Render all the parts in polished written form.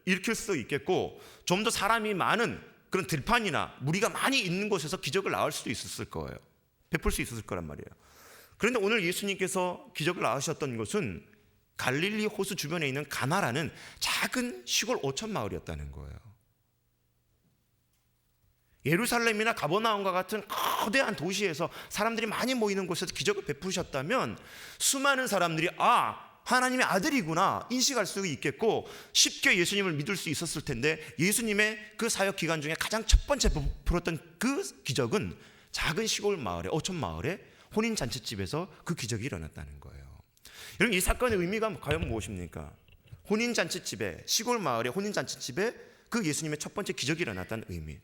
일으킬 수도 있겠고, 좀 더 사람이 많은 그런 들판이나 무리가 많이 있는 곳에서 기적을 낳을 수도 있었을 거예요. 베풀 수 있었을 거란 말이에요. 그런데 오늘 예수님께서 기적을 낳으셨던 곳은 갈릴리 호수 주변에 있는 가나라는 작은 시골 오천 마을이었다는 거예요. 예루살렘이나 가버나움과 같은 거대한 도시에서 사람들이 많이 모이는 곳에서 기적을 베푸셨다면 수많은 사람들이 하나님의 아들이구나 인식할 수 있겠고, 쉽게 예수님을 믿을 수 있었을 텐데, 예수님의 그 사역 기간 중에 가장 첫 번째 베풀었던 그 기적은 작은 시골 마을에, 오천 마을에 혼인잔치집에서 그 기적이 일어났다는 거예요. 여러분, 이 사건의 의미가 과연 무엇입니까? 혼인잔치집에, 시골 마을의 혼인잔치집에 그 예수님의 첫 번째 기적이 일어났다는 의미.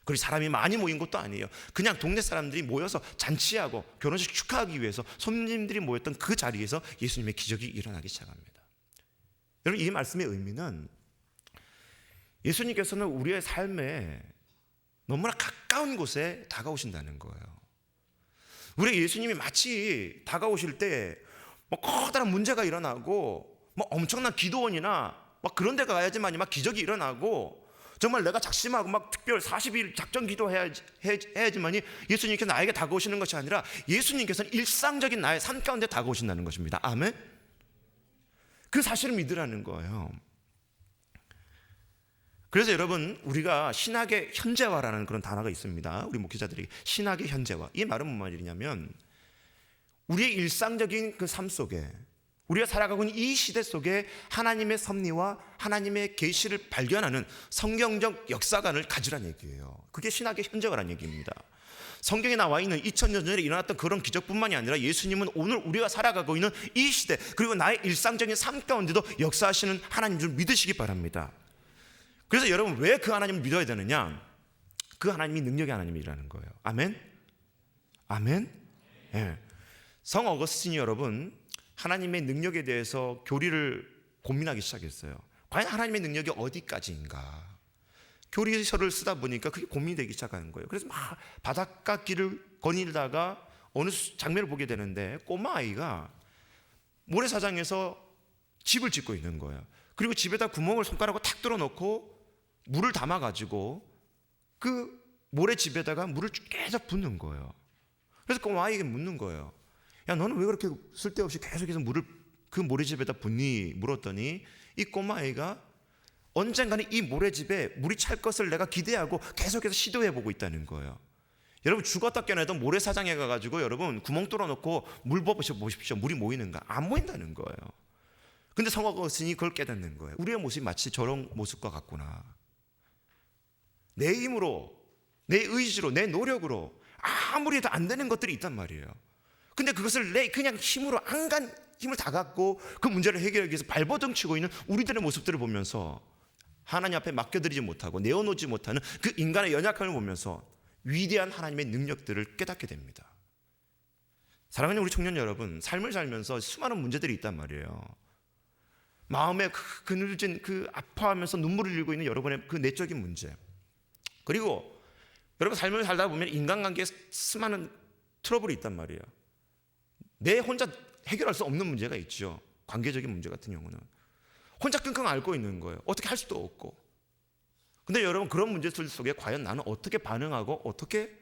그리고 사람이 많이 모인 것도 아니에요. 그냥 동네 사람들이 모여서 잔치하고 결혼식 축하하기 위해서 손님들이 모였던 그 자리에서 예수님의 기적이 일어나기 시작합니다. 여러분, 이 말씀의 의미는 예수님께서는 우리의 삶에 너무나 가까운 곳에 다가오신다는 거예요. 우리 예수님이 마치 다가오실 때 커다란 문제가 일어나고 엄청난 기도원이나 그런 데 가야지만 기적이 일어나고, 정말 내가 작심하고 특별 40일 작전 기도해야지만이 예수님께서 나에게 다가오시는 것이 아니라, 예수님께서는 일상적인 나의 삶 가운데 다가오신다는 것입니다. 아멘. 그 사실을 믿으라는 거예요. 그래서 여러분, 우리가 신학의 현재화라는 그런 단어가 있습니다. 우리 목회자들에게 신학의 현재화, 이 말은 무슨 말이냐면, 우리의 일상적인 그 삶 속에, 우리가 살아가고 있는 이 시대 속에 하나님의 섭리와 하나님의 계시를 발견하는 성경적 역사관을 가지라는 얘기예요. 그게 신학의 현재화라는 얘기입니다. 성경에 나와 있는 2000년 전에 일어났던 그런 기적뿐만이 아니라, 예수님은 오늘 우리가 살아가고 있는 이 시대, 그리고 나의 일상적인 삶 가운데도 역사하시는 하나님 줄 믿으시기 바랍니다. 그래서 여러분, 왜 그 하나님을 믿어야 되느냐? 그 하나님이 능력의 하나님이라는 거예요. 아멘? 아멘? 예. 성 어거스틴이 여러분, 하나님의 능력에 대해서 교리를 고민하기 시작했어요. 과연 하나님의 능력이 어디까지인가? 교리서를 쓰다 보니까 그게 고민이 되기 시작하는 거예요. 그래서 막 바닷가 길을 거닐다가 어느 장면을 보게 되는데, 꼬마 아이가 모래사장에서 집을 짓고 있는 거예요. 그리고 집에다 구멍을 손가락으로 탁 뚫어놓고 물을 담아가지고 그 모래집에다가 물을 계속 붓는 거예요. 그래서 꼬마 아이에게 묻는 거예요. 야, 너는 왜 그렇게 쓸데없이 계속해서 물을 그 모래집에다 붓니? 물었더니 이 꼬마아이가 언젠가는 이 모래집에 물이 찰 것을 내가 기대하고 계속해서 시도해보고 있다는 거예요. 여러분, 죽었다 깨어나던 모래사장에 가가지고 여러분 구멍 뚫어놓고 물 보십시오. 물이 모이는가? 안 모인다는 거예요. 근데 성 어거스틴이 그걸 깨닫는 거예요. 우리의 모습이 마치 저런 모습과 같구나. 내 힘으로, 내 의지로, 내 노력으로 아무리 해도 안 되는 것들이 있단 말이에요. 근데 그것을 내 그냥 힘으로 안간 힘을 다 갖고 그 문제를 해결하기 위해서 발버둥 치고 있는 우리들의 모습들을 보면서, 하나님 앞에 맡겨드리지 못하고 내어놓지 못하는 그 인간의 연약함을 보면서 위대한 하나님의 능력들을 깨닫게 됩니다. 사랑하는 우리 청년 여러분, 삶을 살면서 수많은 문제들이 있단 말이에요. 마음에 그늘진 아파하면서 눈물을 흘리고 있는 여러분의 그 내적인 문제, 그리고 여러분 삶을 살다 보면 인간관계에 수많은 트러블이 있단 말이에요. 내 혼자 해결할 수 없는 문제가 있죠. 관계적인 문제 같은 경우는 혼자 끙끙 앓고 있는 거예요. 어떻게 할 수도 없고. 근데 여러분, 그런 문제들 속에 과연 나는 어떻게 반응하고 어떻게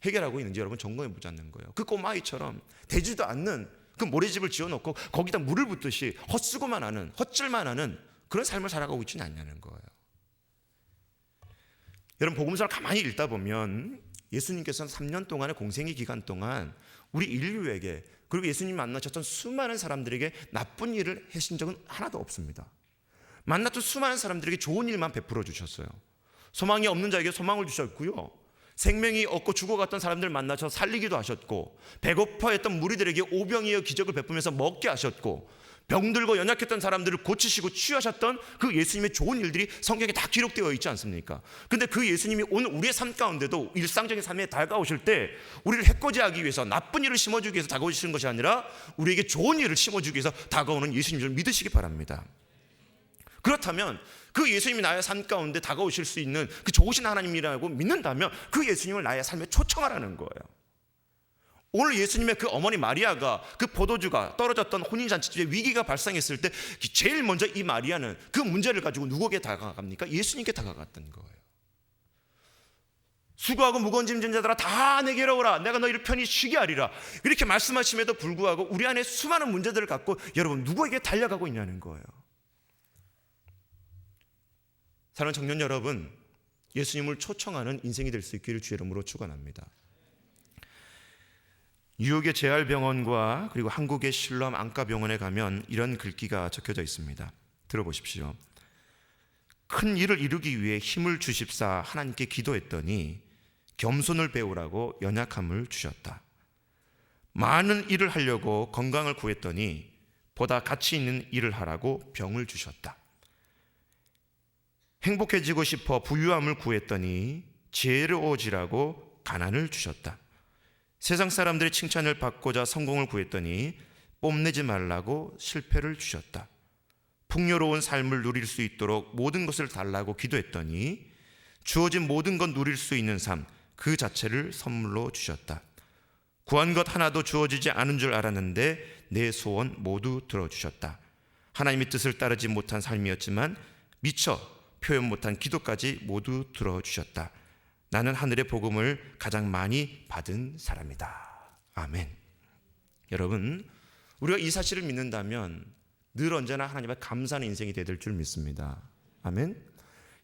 해결하고 있는지 여러분 점검해 보자는 거예요. 그 꼬마아이처럼 되지도 않는 그 모래집을 지어놓고 거기다 물을 붓듯이 헛쓰고만 하는, 헛질만 하는 그런 삶을 살아가고 있지는 않냐는 거예요. 여러분, 복음서를 가만히 읽다 보면 예수님께서는 3년 동안의 공생의 기간 동안 우리 인류에게, 그리고 예수님 만나셨던 수많은 사람들에게 나쁜 일을 하신 적은 하나도 없습니다. 만났던 수많은 사람들에게 좋은 일만 베풀어 주셨어요. 소망이 없는 자에게 소망을 주셨고요, 생명이 없고 죽어갔던 사람들 만나서 살리기도 하셨고, 배고파했던 무리들에게 오병이어 기적을 베푸면서 먹게 하셨고, 병들고 연약했던 사람들을 고치시고 치유하셨던 그 예수님의 좋은 일들이 성경에 다 기록되어 있지 않습니까? 근데 그 예수님이 오늘 우리의 삶 가운데도 일상적인 삶에 다가오실 때 우리를 해코지하기 위해서, 나쁜 일을 심어주기 위해서 다가오시는 것이 아니라 우리에게 좋은 일을 심어주기 위해서 다가오는 예수님을 믿으시기 바랍니다. 그렇다면 그 예수님이 나의 삶 가운데 다가오실 수 있는 그 좋으신 하나님이라고 믿는다면 그 예수님을 나의 삶에 초청하라는 거예요. 오늘 예수님의 그 어머니 마리아가 그 포도주가 떨어졌던 혼인잔치집에 위기가 발생했을 때 제일 먼저 이 마리아는 그 문제를 가지고 누구에게 다가갑니까? 예수님께 다가갔던 거예요. 수고하고 무거운 짐진 자들아 다 내게로 오라, 내가 너희를 편히 쉬게 하리라. 이렇게 말씀하심에도 불구하고 우리 안에 수많은 문제들을 갖고 여러분 누구에게 달려가고 있냐는 거예요. 사랑하는 청년 여러분, 예수님을 초청하는 인생이 될 수 있기를 주의 이름으로 축원합니다. 뉴욕의 재활병원과 그리고 한국의 실로암 안과병원에 가면 이런 글귀가 적혀져 있습니다. 들어보십시오. 큰 일을 이루기 위해 힘을 주십사 하나님께 기도했더니 겸손을 배우라고 연약함을 주셨다. 많은 일을 하려고 건강을 구했더니 보다 가치 있는 일을 하라고 병을 주셨다. 행복해지고 싶어 부유함을 구했더니 지혜로워지라고 가난을 주셨다. 세상 사람들의 칭찬을 받고자 성공을 구했더니 뽐내지 말라고 실패를 주셨다. 풍요로운 삶을 누릴 수 있도록 모든 것을 달라고 기도했더니 주어진 모든 것 누릴 수 있는 삶 그 자체를 선물로 주셨다. 구한 것 하나도 주어지지 않은 줄 알았는데 내 소원 모두 들어주셨다. 하나님의 뜻을 따르지 못한 삶이었지만 미처 표현 못한 기도까지 모두 들어주셨다. 나는 하늘의 복음을 가장 많이 받은 사람이다. 아멘. 여러분, 우리가 이 사실을 믿는다면 늘 언제나 하나님 앞에 감사하는 인생이 되야 될 줄 믿습니다. 아멘.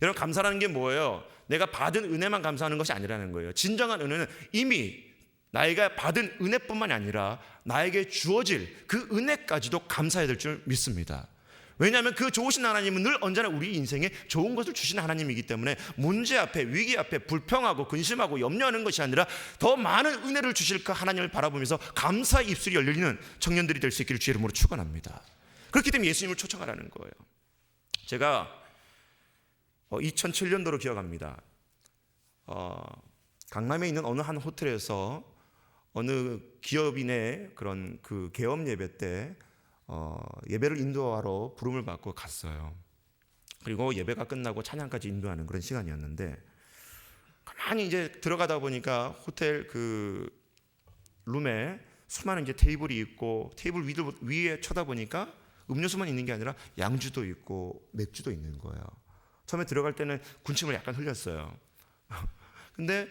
여러분, 감사라는 게 뭐예요? 내가 받은 은혜만 감사하는 것이 아니라는 거예요. 진정한 은혜는 이미 나에게 받은 은혜뿐만이 아니라 나에게 주어질 그 은혜까지도 감사해야 될 줄 믿습니다. 왜냐하면 그 좋으신 하나님은 늘 언제나 우리 인생에 좋은 것을 주시는 하나님이기 때문에 문제 앞에, 위기 앞에 불평하고 근심하고 염려하는 것이 아니라 더 많은 은혜를 주실 그 하나님을 바라보면서 감사의 입술이 열리는 청년들이 될 수 있기를 주의 이름으로 축원합니다. 그렇기 때문에 예수님을 초청하라는 거예요. 제가 2007년도로 기억합니다. 강남에 있는 어느 한 호텔에서 어느 기업인의 그런 그 개업 예배 때 예배를 인도하러 부름을 받고 갔어요. 그리고 예배가 끝나고 찬양까지 인도하는 그런 시간이었는데 가만히 이제 들어가다 보니까 호텔 그 룸에 수많은 이제 테이블이 있고 테이블 위에 쳐다보니까 음료수만 있는 게 아니라 양주도 있고 맥주도 있는 거예요. 처음에 들어갈 때는 군침을 약간 흘렸어요. 근데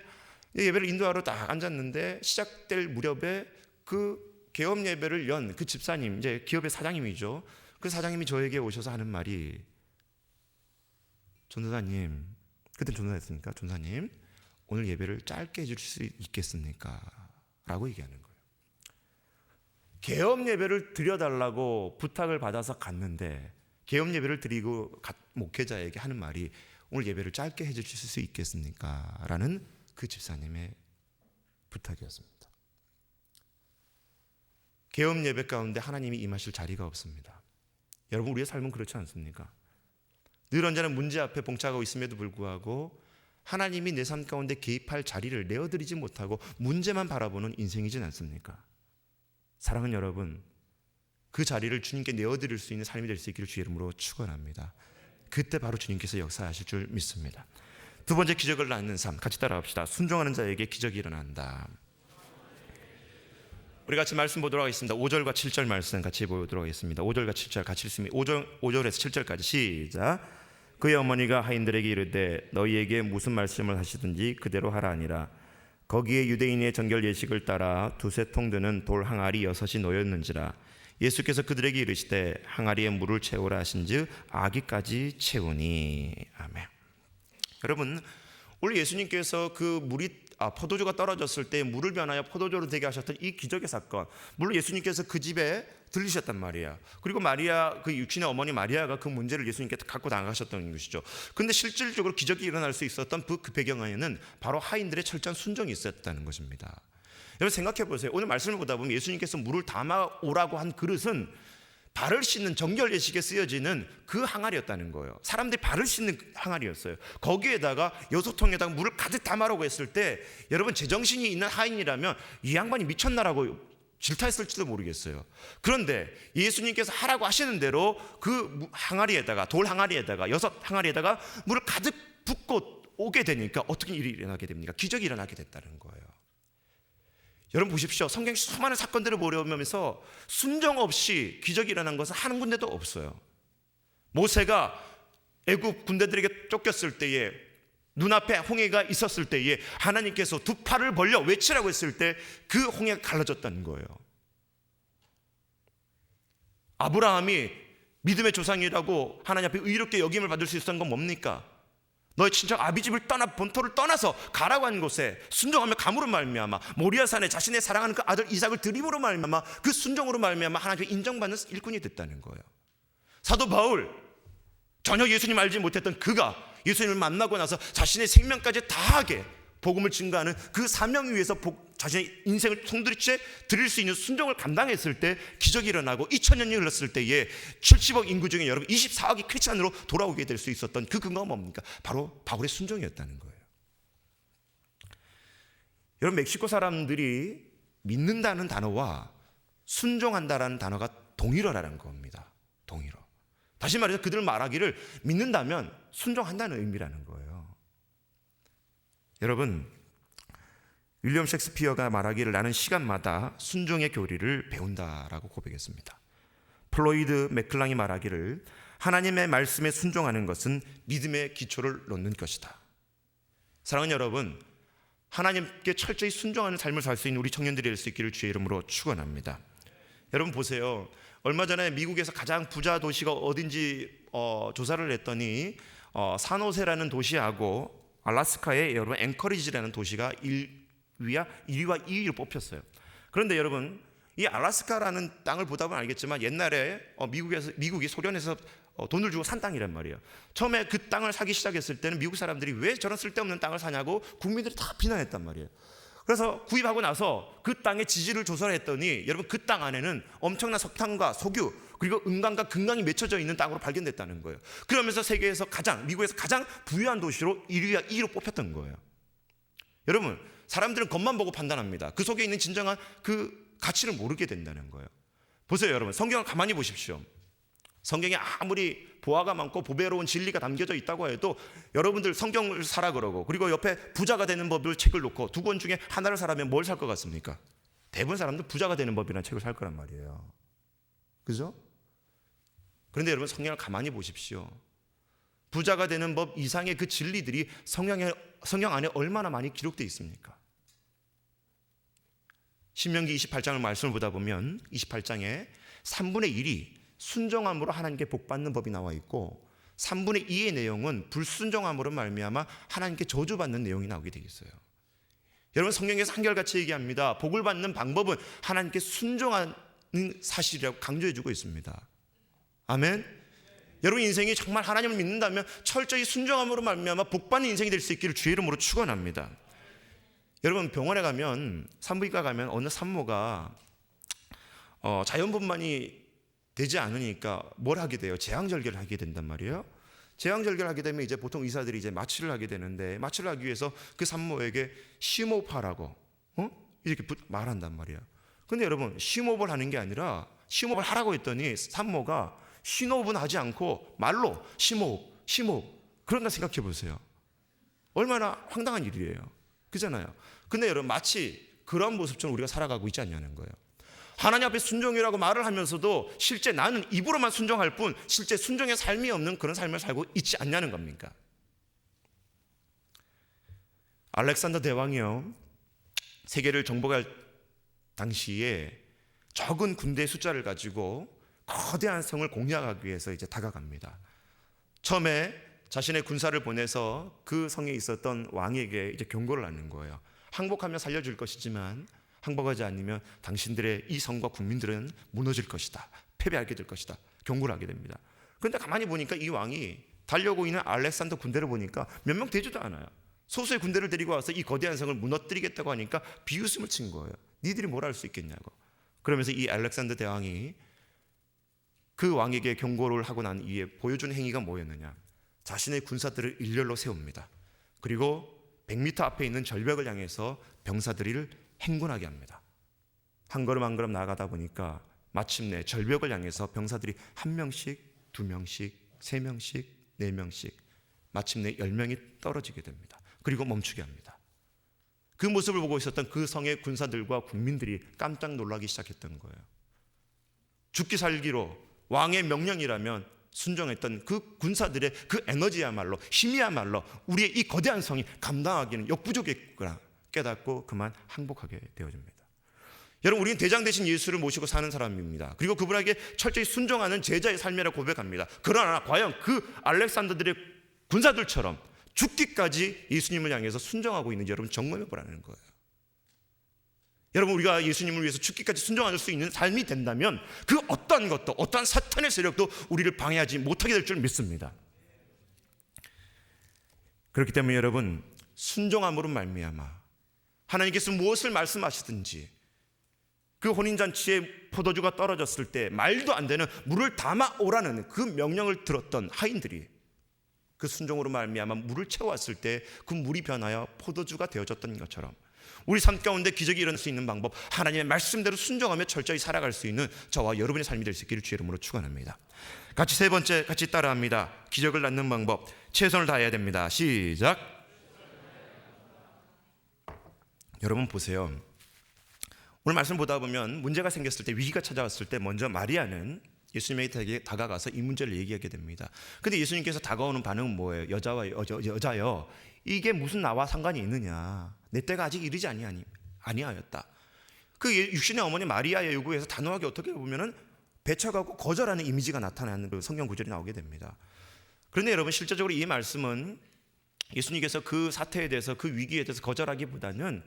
예배를 인도하러 딱 앉았는데 시작될 무렵에 그 개업 예배를 연 그 집사님, 이제 기업의 사장님이죠. 그 사장님이 저에게 오셔서 하는 말이 전도사님, 그때 전도사였으니까 전도사님 오늘 예배를 짧게 해줄 수 있겠습니까? 라고 얘기하는 거예요. 개업 예배를 드려달라고 부탁을 받아서 갔는데 개업 예배를 드리고 목회자에게 하는 말이 오늘 예배를 짧게 해주실 수 있겠습니까? 라는 그 집사님의 부탁이었습니다. 개업 예배 가운데 하나님이 임하실 자리가 없습니다. 여러분, 우리의 삶은 그렇지 않습니까? 늘 언제나 문제 앞에 봉착하고 있음에도 불구하고 하나님이 내 삶 가운데 개입할 자리를 내어드리지 못하고 문제만 바라보는 인생이진 않습니까? 사랑하는 여러분, 그 자리를 주님께 내어드릴 수 있는 삶이 될 수 있기를 주의 이름으로 축원합니다. 그때 바로 주님께서 역사하실 줄 믿습니다. 두 번째, 기적을 낳는 삶, 같이 따라합시다. 순종하는 자에게 기적이 일어난다. 우리 같이 말씀 보도록 하겠습니다. 5절과 7절 말씀 같이 보도록 하겠습니다. 5절과 7절 같이 읽습니다. 5절에서 7절까지 시작. 그의 어머니가 하인들에게 이르되 너희에게 무슨 말씀을 하시든지 그대로 하라 하니라. 거기에 유대인의 정결 예식을 따라 두세 통 드는 돌 항아리 6이 놓였는지라. 예수께서 그들에게 이르시되 항아리에 물을 채우라 하신즉 아기까지 채우니. 아멘. 여러분, 오늘 예수님께서 그 물이 포도주가 떨어졌을 때 물을 변하여 포도주로 되게 하셨던 이 기적의 사건, 물론 예수님께서 그 집에 들리셨단 말이야. 그리고 마리아, 그 육신의 어머니 마리아가 그 문제를 예수님께 갖고 나가셨던 것이죠. 근데 실질적으로 기적이 일어날 수 있었던 그 배경 안에는 바로 하인들의 철저한 순종이 있었다는 것입니다. 여러분, 생각해 보세요. 오늘 말씀을 보다 보면 예수님께서 물을 담아오라고 한 그릇은 발을 씻는 정결 예식에 쓰여지는 그 항아리였다는 거예요. 사람들이 발을 씻는 항아리였어요. 거기에다가 6통에다가 물을 가득 담아라고 했을 때 여러분, 제정신이 있는 하인이라면 이 양반이 미쳤나라고 질타했을지도 모르겠어요. 그런데 예수님께서 하라고 하시는 대로 그 항아리에다가, 돌 항아리에다가, 6 항아리에다가 물을 가득 붓고 오게 되니까 어떻게 일이 일어나게 됩니까? 기적이 일어나게 됐다는 거예요. 여러분 보십시오. 성경 수많은 사건들을 보려면서 순종 없이 기적이 일어난 것은 한 군데도 없어요. 모세가 애굽 군대들에게 쫓겼을 때에, 눈앞에 홍해가 있었을 때에 하나님께서 두 팔을 벌려 외치라고 했을 때 그 홍해가 갈라졌다는 거예요. 아브라함이 믿음의 조상이라고 하나님 앞에 의롭게 여김을 받을 수 있었던 건 뭡니까? 너의 친척 아비집을 떠나 본토를 떠나서 가라고 한 곳에 순종하며 감으로 말미암아 모리아산에 자신의 사랑하는 그 아들 이삭을 드림으로 말미암아 그 순종으로 말미암아 하나님께 인정받는 일꾼이 됐다는 거예요. 사도 바울, 전혀 예수님 알지 못했던 그가 예수님을 만나고 나서 자신의 생명까지 다하게 복음을 증거하는 그 사명 위에서 자신의 인생을 송두리째 드릴 수 있는 순종을 감당했을 때 기적이 일어나고 2000년이 흘렀을 때에 70억 인구 중에 여러분 24억이 크리스찬으로 돌아오게 될 수 있었던 그 근거가 뭡니까? 바로 바울의 순종이었다는 거예요. 여러분, 멕시코 사람들이 믿는다는 단어와 순종한다라는 단어가 동일어라는 겁니다. 동일어. 다시 말해서 그들 말하기를 믿는다면 순종한다는 의미라는 거예요. 여러분, 윌리엄 셰익스피어가 말하기를 나는 시간마다 순종의 교리를 배운다라고 고백했습니다. 플로이드 맥클랑이 말하기를 하나님의 말씀에 순종하는 것은 믿음의 기초를 놓는 것이다. 사랑하는 여러분, 하나님께 철저히 순종하는 삶을 살 수 있는 우리 청년들이 될 수 있기를 주의 이름으로 축원합니다. 여러분 보세요. 얼마 전에 미국에서 가장 부자 도시가 어딘지 조사를 했더니 산호세라는 도시하고 알래스카의 여러분 앵커리지라는 도시가 1위와 2위로 뽑혔어요. 그런데 여러분, 이 알래스카라는 땅을 보다 보면 알겠지만 옛날에 미국이 소련에서 돈을 주고 산 땅이란 말이에요. 처음에 그 땅을 사기 시작했을 때는 미국 사람들이 왜 저런 쓸데없는 땅을 사냐고 국민들이 다 비난했단 말이에요. 그래서 구입하고 나서 그 땅의 지질을 조사를 했더니 여러분 그 땅 안에는 엄청난 석탄과 석유 그리고 은광과 금강이 맺혀져 있는 땅으로 발견됐다는 거예요. 그러면서 미국에서 가장 부유한 도시로 1위와 2위로 뽑혔던 거예요. 여러분, 사람들은 겉만 보고 판단합니다. 그 속에 있는 진정한 그 가치를 모르게 된다는 거예요. 보세요 여러분, 성경을 가만히 보십시오. 성경에 아무리 보화가 많고 보배로운 진리가 담겨져 있다고 해도 여러분들 성경을 사라 그러고 그리고 옆에 부자가 되는 법을 책을 놓고 두 권 중에 하나를 사라면 뭘 살 것 같습니까? 대부분 사람들 부자가 되는 법이라는 책을 살 거란 말이에요. 그죠? 그런데 여러분, 성경을 가만히 보십시오. 부자가 되는 법 이상의 그 진리들이 성경 안에 얼마나 많이 기록되어 있습니까? 신명기 28장을 말씀을 보다 보면 28장에 3분의 1이 순종함으로 하나님께 복받는 법이 나와 있고 3분의 2의 내용은 불순종함으로 말미암아 하나님께 저주받는 내용이 나오게 되어 있어요. 여러분, 성경에서 한결같이 얘기합니다. 복을 받는 방법은 하나님께 순종하는 사실이라고 강조해주고 있습니다. 아멘. 여러분 인생이 정말 하나님을 믿는다면 철저히 순종함으로 말미암아 복받는 인생이 될 수 있기를 주의 이름으로 축원합니다. 여러분, 병원에 가면 산부인과 가면 어느 산모가 자연분만이 되지 않으니까 뭘 하게 돼요? 제왕절개를 하게 된단 말이에요. 제왕절개를 하게 되면 이제 보통 의사들이 이제 마취를 하게 되는데 마취를 하기 위해서 그 산모에게 심호흡하라고 이렇게 말한단 말이에요. 근데 여러분, 심호흡을 하는 게 아니라 심호흡을 하라고 했더니 산모가 심호흡은 하지 않고 말로 심호흡 그런다 생각해 보세요. 얼마나 황당한 일이에요. 그잖아요. 근데 여러분, 마치 그런 모습처럼 우리가 살아가고 있지 않냐는 거예요. 하나님 앞에 순종이라고 말을 하면서도 실제 나는 입으로만 순종할 뿐 실제 순종의 삶이 없는 그런 삶을 살고 있지 않냐는 겁니까? 알렉산더 대왕이요, 세계를 정복할 당시에 적은 군대 숫자를 가지고 거대한 성을 공략하기 위해서 이제 다가갑니다. 처음에 자신의 군사를 보내서 그 성에 있었던 왕에게 이제 경고를 하는 거예요. 항복하면 살려줄 것이지만 항복하지 않으면 당신들의 이 성과 국민들은 무너질 것이다. 패배하게 될 것이다. 경고를 하게 됩니다. 그런데 가만히 보니까 이 왕이 달려오고 있는 알렉산더 군대를 보니까 몇 명 되지도 않아요. 소수의 군대를 데리고 와서 이 거대한 성을 무너뜨리겠다고 하니까 비웃음을 친 거예요. 니들이 뭘 할 수 있겠냐고. 그러면서 이 알렉산더 대왕이 그 왕에게 경고를 하고 난 이후에 보여준 행위가 뭐였느냐? 자신의 군사들을 일렬로 세웁니다. 그리고 100m 앞에 있는 절벽을 향해서 병사들을 행군하게 합니다. 한 걸음 한 걸음 나아가다 보니까 마침내 절벽을 향해서 병사들이 1명씩, 2명씩, 3명씩, 4명씩 마침내 10명이 떨어지게 됩니다. 그리고 멈추게 합니다. 그 모습을 보고 있었던 그 성의 군사들과 국민들이 깜짝 놀라기 시작했던 거예요. 죽기 살기로 왕의 명령이라면 순종했던 그 군사들의 그 에너지야말로, 힘이야말로 우리의 이 거대한 성이 감당하기는 역부족했구나 깨닫고 그만 항복하게 되어집니다. 여러분, 우리는 대장 되신 예수를 모시고 사는 사람입니다. 그리고 그분에게 철저히 순종하는 제자의 삶이라 고백합니다. 그러나 과연 그 알렉산더들의 군사들처럼 죽기까지 예수님을 향해서 순종하고 있는지 여러분 점검해 보라는 거예요. 여러분, 우리가 예수님을 위해서 죽기까지 순종할 수 있는 삶이 된다면 그 어떠한 것도, 어떠한 사탄의 세력도 우리를 방해하지 못하게 될 줄 믿습니다. 그렇기 때문에 여러분, 순종함으로 말미암아 하나님께서 무엇을 말씀하시든지 그 혼인잔치에 포도주가 떨어졌을 때 말도 안 되는 물을 담아오라는 그 명령을 들었던 하인들이 그 순종으로 말미암아 물을 채워왔을 때 그 물이 변하여 포도주가 되어졌던 것처럼 우리 삶 가운데 기적이 일어날 수 있는 방법, 하나님의 말씀대로 순종하며 철저히 살아갈 수 있는 저와 여러분의 삶이 될 수 있기를 주의 이름으로 축원합니다. 같이 세 번째, 같이 따라합니다. 기적을 낳는 방법, 최선을 다해야 됩니다. 시작. 여러분 보세요. 오늘 말씀 보다 보면 문제가 생겼을 때, 위기가 찾아왔을 때 먼저 마리아는 예수님에게 다가가서 이 문제를 얘기하게 됩니다. 근데 예수님께서 다가오는 반응은 뭐예요? 여자여, 이게 무슨 나와 상관이 있느냐? 내 때가 아직 이르지 아니하였다. 그 육신의 어머니 마리아의 요구에서 단호하게 어떻게 보면은 배척하고 거절하는 이미지가 나타나는 그 성경 구절이 나오게 됩니다. 그런데 여러분, 실제적으로 이 말씀은 예수님께서 그 사태에 대해서, 그 위기에 대해서 거절하기보다는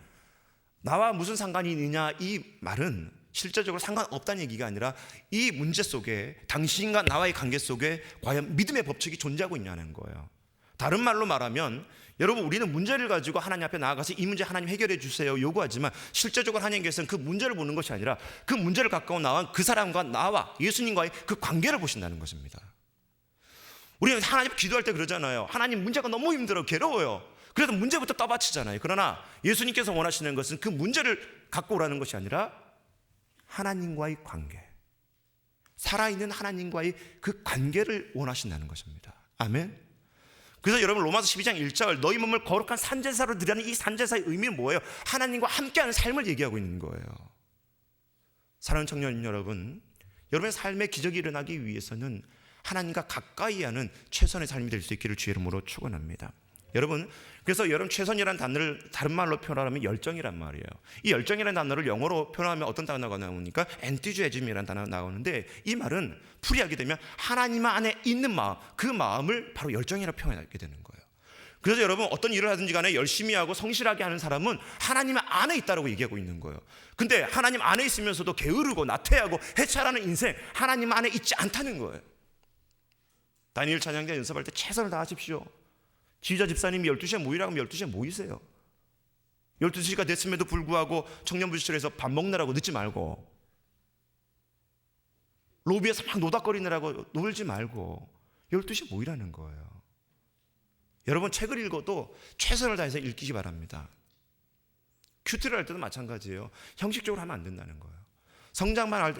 나와 무슨 상관이 있느냐, 이 말은 실제적으로 상관없다는 얘기가 아니라 이 문제 속에, 당신과 나와의 관계 속에 과연 믿음의 법칙이 존재하고 있냐는 거예요. 다른 말로 말하면 여러분, 우리는 문제를 가지고 하나님 앞에 나아가서 이 문제 하나님 해결해 주세요 요구하지만 실제적으로 하나님께서는 그 문제를 보는 것이 아니라 그 문제를 갖고 나온 그 사람과 나와 예수님과의 그 관계를 보신다는 것입니다. 우리는 하나님 기도할 때 그러잖아요. 하나님, 문제가 너무 힘들어, 괴로워요. 그래서 문제부터 떠받치잖아요. 그러나 예수님께서 원하시는 것은 그 문제를 갖고 오라는 것이 아니라 하나님과의 관계, 살아있는 하나님과의 그 관계를 원하신다는 것입니다. 아멘. 그래서 여러분, 로마서 12장 1절 너희 몸을 거룩한 산제사로 드리라는 이 산제사의 의미는 뭐예요? 하나님과 함께하는 삶을 얘기하고 있는 거예요. 사랑하는 청년 여러분, 여러분의 삶에 기적이 일어나기 위해서는 하나님과 가까이 하는 최선의 삶이 될 수 있기를 주의 이름으로 축원합니다. 여러분, 그래서 여러분, 최선이라는 단어를 다른 말로 표현하면 열정이란 말이에요. 이 열정이라는 단어를 영어로 표현하면 어떤 단어가 나오니까 엔투지애즘이라는 단어가 나오는데, 이 말은 풀이하게 되면 하나님 안에 있는 마음, 그 마음을 바로 열정이라고 표현하게 되는 거예요. 그래서 여러분, 어떤 일을 하든지 간에 열심히 하고 성실하게 하는 사람은 하나님 안에 있다고 얘기하고 있는 거예요. 근데 하나님 안에 있으면서도 게으르고 나태하고 해찰하는 인생, 하나님 안에 있지 않다는 거예요. 다니엘 찬양자 연습할 때 최선을 다하십시오. 지휘자 집사님이 12시에 모이라고 하면 12시에 모이세요. 12시가 됐음에도 불구하고 청년부시처에서 밥 먹느라고 늦지 말고, 로비에서 막 노닥거리느라고 놀지 말고 12시에 모이라는 거예요. 여러분, 책을 읽어도 최선을 다해서 읽기 바랍니다. 큐티를 할 때도 마찬가지예요. 형식적으로 하면 안 된다는 거예요. 성장만 할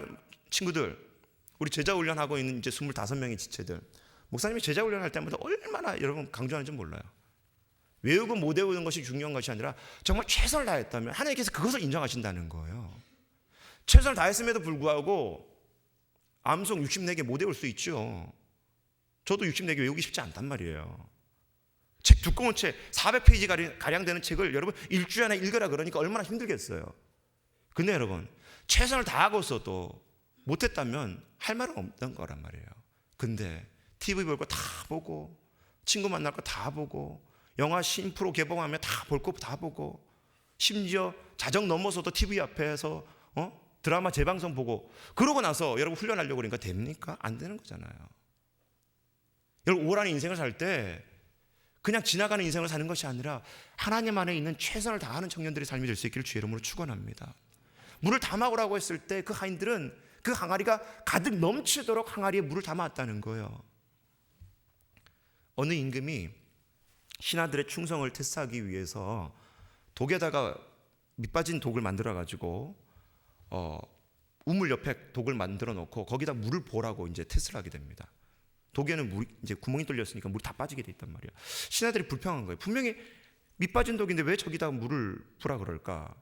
친구들, 우리 제자 훈련하고 있는 이제 25명의 지체들, 목사님이 제자 훈련할 때마다 얼마나 여러분 강조하는지 몰라요. 외우고 못 외우는 것이 중요한 것이 아니라 정말 최선을 다했다면 하나님께서 그것을 인정하신다는 거예요. 최선을 다했음에도 불구하고 암송 64개 못 외울 수 있죠. 저도 64개 외우기 쉽지 않단 말이에요. 책, 두꺼운 책 400페이지 가량 되는 책을 여러분 일주일에 하나 읽으라 그러니까 얼마나 힘들겠어요. 근데 여러분, 최선을 다하고서도 못했다면 할 말은 없는 거란 말이에요. 근데 TV 볼 거 다 보고, 친구 만날 거 다 보고, 영화 신프로 개봉하면 다 볼 거 다 보고, 심지어 자정 넘어서도 TV 앞에서 드라마 재방송 보고, 그러고 나서 여러분 훈련하려고 그러니까 됩니까? 안 되는 거잖아요. 여러분, 우월한 인생을 살 때 그냥 지나가는 인생을 사는 것이 아니라 하나님 안에 있는 최선을 다하는 청년들의 삶이 될 수 있기를 주의 이름으로 축원합니다. 물을 담아오라고 했을 때 그 하인들은 그 항아리가 가득 넘치도록 항아리에 물을 담아왔다는 거예요. 어느 임금이 신하들의 충성을 테스트하기 위해서 독에다가 밑빠진 독을 만들어 가지고 우물 옆에 독을 만들어 놓고 거기다 물을 보라고 이제 테스트를 하게 됩니다. 독에는 물, 이제 구멍이 뚫렸으니까 물이 다 빠지게 돼 있단 말이에요. 신하들이 불평한 거예요. 분명히 밑빠진 독인데 왜 저기다 물을 부라 그럴까?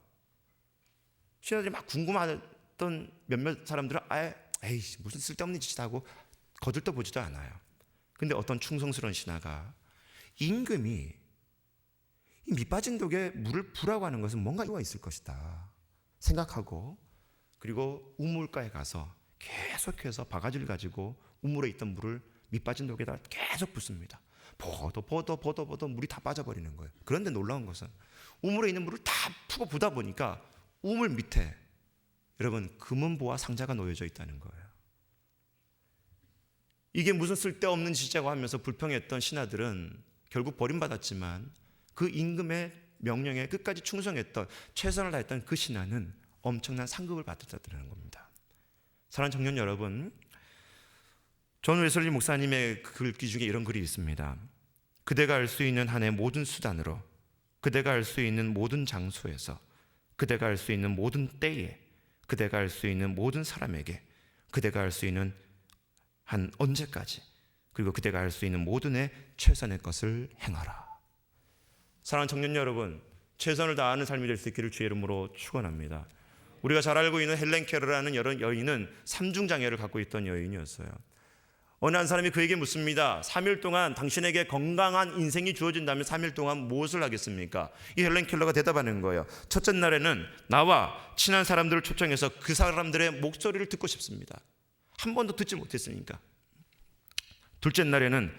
신하들이 막 궁금하던 몇몇 사람들은 에이 무슨 쓸데없는 짓이다 하고 거들떠 보지도 않아요. 근데 어떤 충성스러운 신하가 임금이 이 밑빠진 독에 물을 부라고 하는 것은 뭔가 이유가 있을 것이다 생각하고, 그리고 우물가에 가서 계속해서 바가지를 가지고 우물에 있던 물을 밑빠진 독에다 계속 붓습니다. 보도 물이 다 빠져버리는 거예요. 그런데 놀라운 것은 우물에 있는 물을 다 푸고 부다 보니까 우물 밑에 여러분 금은보화 상자가 놓여져 있다는 거예요. 이게 무슨 쓸데없는 짓이라고 하면서 불평했던 신하들은 결국 버림받았지만 그 임금의 명령에 끝까지 충성했던, 최선을 다했던 그 신하는 엄청난 상급을 받았다는 겁니다. 사랑하는 청년 여러분, 존 웨슬리 목사님의 글귀 중에 이런 글이 있습니다. 그대가 알 수 있는 한의 모든 수단으로, 그대가 알 수 있는 모든 장소에서, 그대가 알 수 있는 모든 때에, 그대가 알 수 있는 모든 사람에게, 그대가 알 수 있는 한 언제까지, 그리고 그대가 알 수 있는 모든의 최선의 것을 행하라. 사랑하는 청년 여러분, 최선을 다하는 삶이 될 수 있기를 주의 이름으로 축원합니다. 우리가 잘 알고 있는 헬렌 켈러라는 여인은 삼중장애를 갖고 있던 여인이었어요. 어느 한 사람이 그에게 묻습니다. 3일 동안 당신에게 건강한 인생이 주어진다면 3일 동안 무엇을 하겠습니까? 이 헬렌 켈러가 대답하는 거예요. 첫째 날에는 나와 친한 사람들을 초청해서 그 사람들의 목소리를 듣고 싶습니다. 한 번도 듣지 못했으니까. 둘째 날에는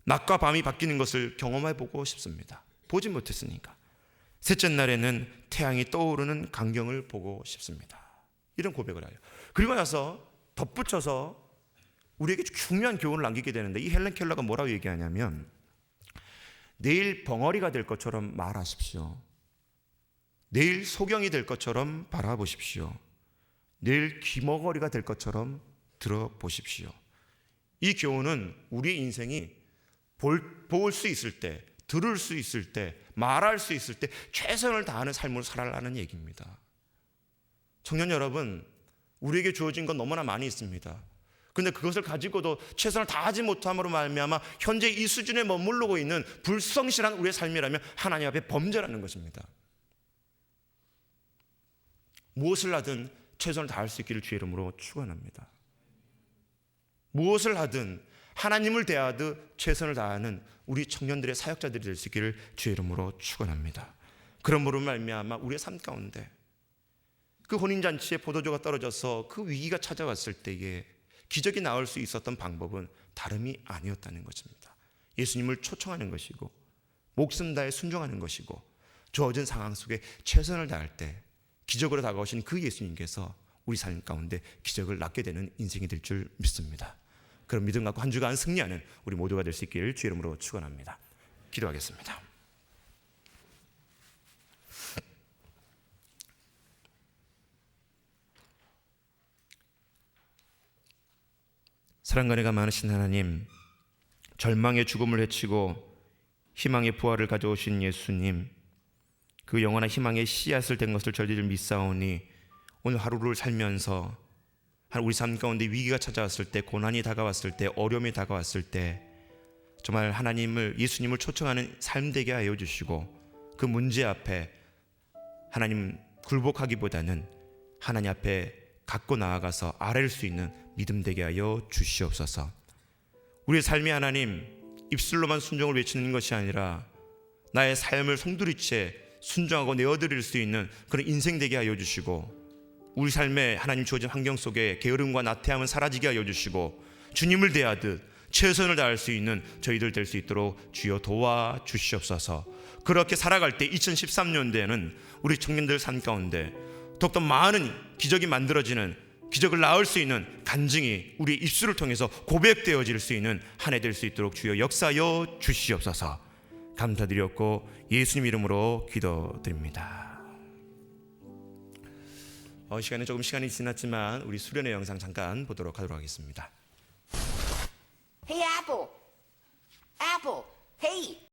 낮과 밤이 바뀌는 것을 경험해보고 싶습니다. 보지 못했으니까. 셋째 날에는 태양이 떠오르는 광경을 보고 싶습니다. 이런 고백을 해요. 그리고 나서 덧붙여서 우리에게 중요한 교훈을 남기게 되는데, 이 헬렌 켈러가 뭐라고 얘기하냐면, 내일 벙어리가 될 것처럼 말하십시오. 내일 소경이 될 것처럼 바라보십시오. 내일 귀머거리가 될 것처럼 들어보십시오. 이 교훈은 우리 인생이 볼 수 있을 때, 들을 수 있을 때, 말할 수 있을 때 최선을 다하는 삶을 살아라는 얘기입니다. 청년 여러분, 우리에게 주어진 건 너무나 많이 있습니다. 근데 그것을 가지고도 최선을 다하지 못함으로 말미암아 현재 이 수준에 머무르고 있는 불성실한 우리의 삶이라면 하나님 앞에 범죄라는 것입니다. 무엇을 하든 최선을 다할 수 있기를 주의 이름으로 축원합니다. 무엇을 하든 하나님을 대하듯 최선을 다하는 우리 청년들의 사역자들이 될 수 있기를 주의 이름으로 축원합니다. 그러므로 말미암아 우리의 삶 가운데 그 혼인잔치에 포도주가 떨어져서 그 위기가 찾아왔을 때에 기적이 나올 수 있었던 방법은 다름이 아니었다는 것입니다. 예수님을 초청하는 것이고, 목숨 다해 순종하는 것이고, 주어진 상황 속에 최선을 다할 때 기적으로 다가오신 그 예수님께서 우리 삶 가운데 기적을 낳게 되는 인생이 될 줄 믿습니다. 그런 믿음 갖고 한 주간 승리하는 우리 모두가 될 수 있기를 주의 이름으로 축원합니다. 기도하겠습니다. 사랑과 은혜가 많으신 하나님, 절망의 죽음을 헤치고 희망의 부활을 가져오신 예수님, 그 영원한 희망의 씨앗을 된 것을 저희들 믿사오니 오늘 하루를 살면서 우리 삶 가운데 위기가 찾아왔을 때, 고난이 다가왔을 때, 어려움이 다가왔을 때 정말 하나님을, 예수님을 초청하는 삶 되게 하여 주시고, 그 문제 앞에 하나님 굴복하기보다는 하나님 앞에 갖고 나아가서 아뢰일 수 있는 믿음 되게 하여 주시옵소서. 우리의 삶이 하나님 입술로만 순종을 외치는 것이 아니라 나의 삶을 송두리째 순종하고 내어드릴 수 있는 그런 인생 되게 하여 주시고, 우리 삶에 하나님 주어진 환경 속에 게으름과 나태함은 사라지게 하여 주시고, 주님을 대하듯 최선을 다할 수 있는 저희들 될 수 있도록 주여 도와 주시옵소서. 그렇게 살아갈 때 2013년대에는 우리 청년들 삶 가운데 더욱더 많은 기적이 만들어지는, 기적을 낳을 수 있는 간증이 우리 입술을 통해서 고백되어질 수 있는 한 해 될 수 있도록 주여 역사하여 주시옵소서. 감사드렸고 예수님 이름으로 기도드립니다. 시간이 지났지만 우리 수련회 영상 잠깐 보도록 하도록 하겠습니다. Hey Apple, Apple, hey.